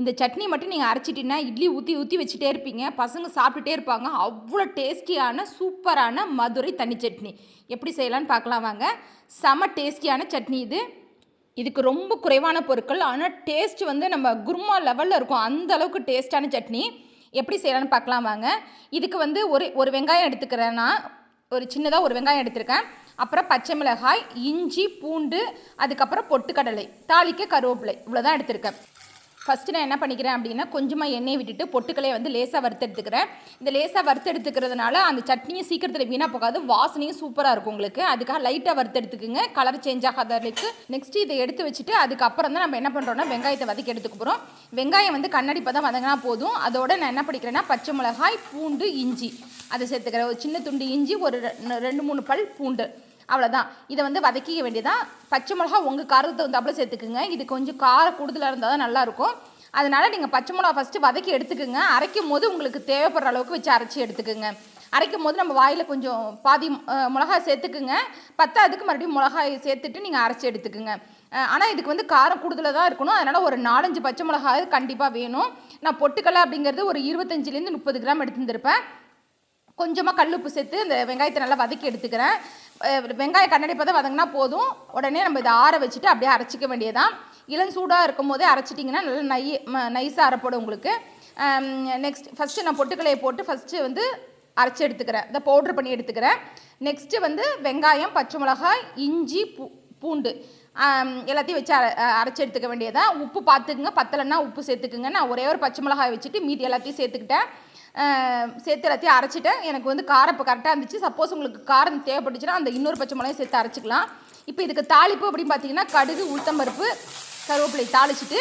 இந்த சட்னி மட்டும் நீங்கள் அரைச்சிட்டிங்கன்னா இட்லி ஊற்றி ஊற்றி வச்சுட்டே இருப்பீங்க, பசங்க சாப்பிட்டுட்டே இருப்பாங்க. அவ்வளோ டேஸ்டியான சூப்பரான மதுரை தண்ணி சட்னி எப்படி செய்யலான்னு பார்க்கலாம் வாங்க. செம டேஸ்டியான சட்னி இது. இதுக்கு ரொம்ப குறைவான பொருட்கள், ஆனால் டேஸ்ட் வந்து நம்ம குருமா லெவலில் இருக்கும். அந்த அளவுக்கு டேஸ்டான சட்னி எப்படி செய்யலான்னு பார்க்கலாம் வாங்க. இதுக்கு வந்து ஒரு வெங்காயம் எடுத்துக்கிறேன்னா, ஒரு சின்னதாக ஒரு வெங்காயம் எடுத்துருக்கேன். அப்புறம் பச்சை மிளகாய், இஞ்சி, பூண்டு, அதுக்கப்புறம் பொட்டுக்கடலை, தாளிக்க கருவேப்பிலை, இவ்வளோதான் எடுத்திருக்கேன். ஃபஸ்ட்டு நான் என்ன பண்ணிக்கிறேன் அப்படின்னா, கொஞ்சமாக எண்ணெய் விட்டுட்டு பொட்டுக்கலையை வந்து லேசாக வறுத்து எடுத்துக்கிறேன். இந்த லேசாக வறுத்து எடுத்துக்கிறதுனால அந்த சட்னியும் சீக்கிரத்தில் வீணாக போகாது, வாசனையும் சூப்பராக இருக்கும் உங்களுக்கு. அதுக்காக லைட்டாக வறுத்து எடுத்துக்குங்க, கலர் சேஞ்ச் ஆகாத அளவுக்கு. நெக்ஸ்ட்டு இதை எடுத்து வச்சுட்டு அதுக்கப்புறம் தான் நம்ம என்ன பண்ணுறோம்னா வெங்காயத்தை வதக்கி எடுத்துக்க போகிறோம். வெங்காயம் வந்து கண்ணாடி பதம் வதங்கினா போதும். அதோட நான் என்ன பண்ணிக்கிறேன்னா பச்சை மிளகாய், பூண்டு, இஞ்சி அதை சேர்த்துக்கிறேன். ஒரு சின்ன துண்டு இஞ்சி, ஒரு 2-3 பல் பூண்டு, அவ்வளோதான். இதை வந்து வதக்கிக்க வேண்டியதான். பச்சை மிளகா உங்கள் காரத்தை தகுந்தாப்புல சேர்த்துக்குங்க. இது கொஞ்சம் காரம் கூடுதலாக இருந்தால் தான் நல்லாயிருக்கும். அதனால் நீங்கள் பச்சை மிளகா ஃபஸ்ட்டு வதக்கி எடுத்துக்குங்க. அரைக்கும் போது உங்களுக்கு தேவைப்படுற அளவுக்கு வச்சு அரைச்சி எடுத்துக்குங்க. அரைக்கும் போது நம்ம வாயில் கொஞ்சம் பாதி மிளகாய் சேர்த்துக்குங்க. பத்தாவதுக்கு மறுபடியும் மிளகாய் சேர்த்துட்டு நீங்கள் அரைச்சி எடுத்துக்குங்க. ஆனால் இதுக்கு வந்து காரம் கூடுதலாக தான் இருக்கணும். அதனால் ஒரு 4-5 பச்சை மிளகாய் கண்டிப்பாக வேணும். நான் பொட்டுக்கடலை அப்படிங்கிறது ஒரு 25-30 கிராம் எடுத்துருந்துருப்பேன். கொஞ்சமாக கல்லுப்பு சேர்த்து இந்த வெங்காயத்தை நல்லா வதக்கி எடுத்துக்கிறேன். வெங்காயம் கண்ணாடி பார்த்தா வதங்கினா போதும். உடனே நம்ம இதை ஆற வச்சுட்டு அப்படியே அரைச்சிக்க வேண்டியதான். இளஞ்சூடாக இருக்கும் போதே அரைச்சிட்டிங்கன்னா நல்லா நைஸாக அரைப்படும் உங்களுக்கு. நெக்ஸ்ட் ஃபஸ்ட்டு நான் பொட்டுக்கலையை போட்டு ஃபஸ்ட்டு வந்து அரைச்சி எடுத்துக்கிறேன். இதை பவுட்ரு பண்ணி எடுத்துக்கிறேன். நெக்ஸ்ட்டு வந்து வெங்காயம், பச்சை மிளகாய், இஞ்சி, பூண்டு எல்லாத்தையும் வச்சு அரைச்சி எடுத்துக்க வேண்டியதான். உப்பு பார்த்துக்குங்க, பத்தலைன்னா உப்பு சேர்த்துக்குங்க. நான் ஒரே ஒரு பச்சை மிளகாய் வச்சுட்டு மீதி எல்லாத்தையும் சேர்த்துக்கிட்டேன். சேர்த்து எல்லாத்தையும் அரைச்சிட்டேன். எனக்கு வந்து காரம் இப்போ கரெக்டாக இருந்துச்சு. சப்போஸ் உங்களுக்கு காரம் தேவைப்பட்டுச்சுன்னா அந்த இன்னொரு பச்சை மிளகாய் சேர்த்து அரைச்சிக்கலாம். இப்போ இதுக்கு தாளிப்பு அப்படின்னு பார்த்தீங்கன்னா கடுகு, உளுத்தம்பருப்பு, கருவேப்பிலை தாளிச்சிட்டு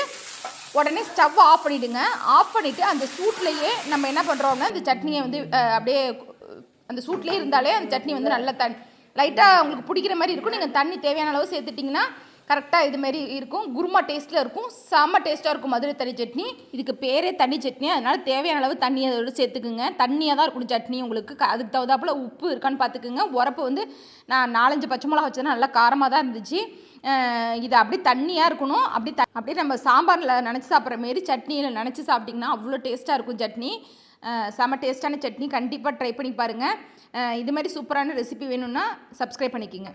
உடனே ஸ்டவ் ஆஃப் பண்ணிவிடுங்க. ஆஃப் பண்ணிவிட்டு அந்த சூட்லேயே நம்ம என்ன பண்ணுறோம்னா இந்த சட்னியை வந்து அப்படியே அந்த சூட்லேயே இருந்தாலே அந்த சட்னி வந்து நல்லா லைட்டாக உங்களுக்கு பிடிக்கிற மாதிரி இருக்கும். நீங்கள் தண்ணி தேவையான அளவு சேர்த்துட்டிங்கன்னா கரெக்டாக இதுமாரி இருக்கும். குருமா டேஸ்ட்டில் இருக்கும். செம்ம டேஸ்ட்டாக இருக்கும் மதுரை தண்ணி சட்னி. இதுக்கு பேரே தண்ணி சட்னி. அதனால் தேவையான அளவு தண்ணியை அதோட சேர்த்துக்குங்க. தண்ணியாக தான் இருக்கணும் சட்னி உங்களுக்கு. அதுக்கு தகுந்தாப்பில் உப்பு இருக்கான்னு பார்த்துக்குங்க. உரப்பு வந்து நான் 4-5 பச்சை மிளகா வச்சதுனா நல்லா காரமாக தான் இருந்துச்சு. இது அப்படி தண்ணியாக இருக்கணும். அப்படியே நம்ம சாம்பாரில் நினச்சி சாப்பிட்ற மாரி சட்னியில் நினச்சி சாப்பிட்டிங்கன்னா அவ்வளோ டேஸ்ட்டாக இருக்கும் சட்னி. செம்ம டேஸ்ட்டான சட்னி. கண்டிப்பாக ட்ரை பண்ணி பாருங்கள். இது மாதிரி சூப்பரான ரெசிபி வேணும்னா சப்ஸ்கிரைப் பண்ணிக்கோங்க.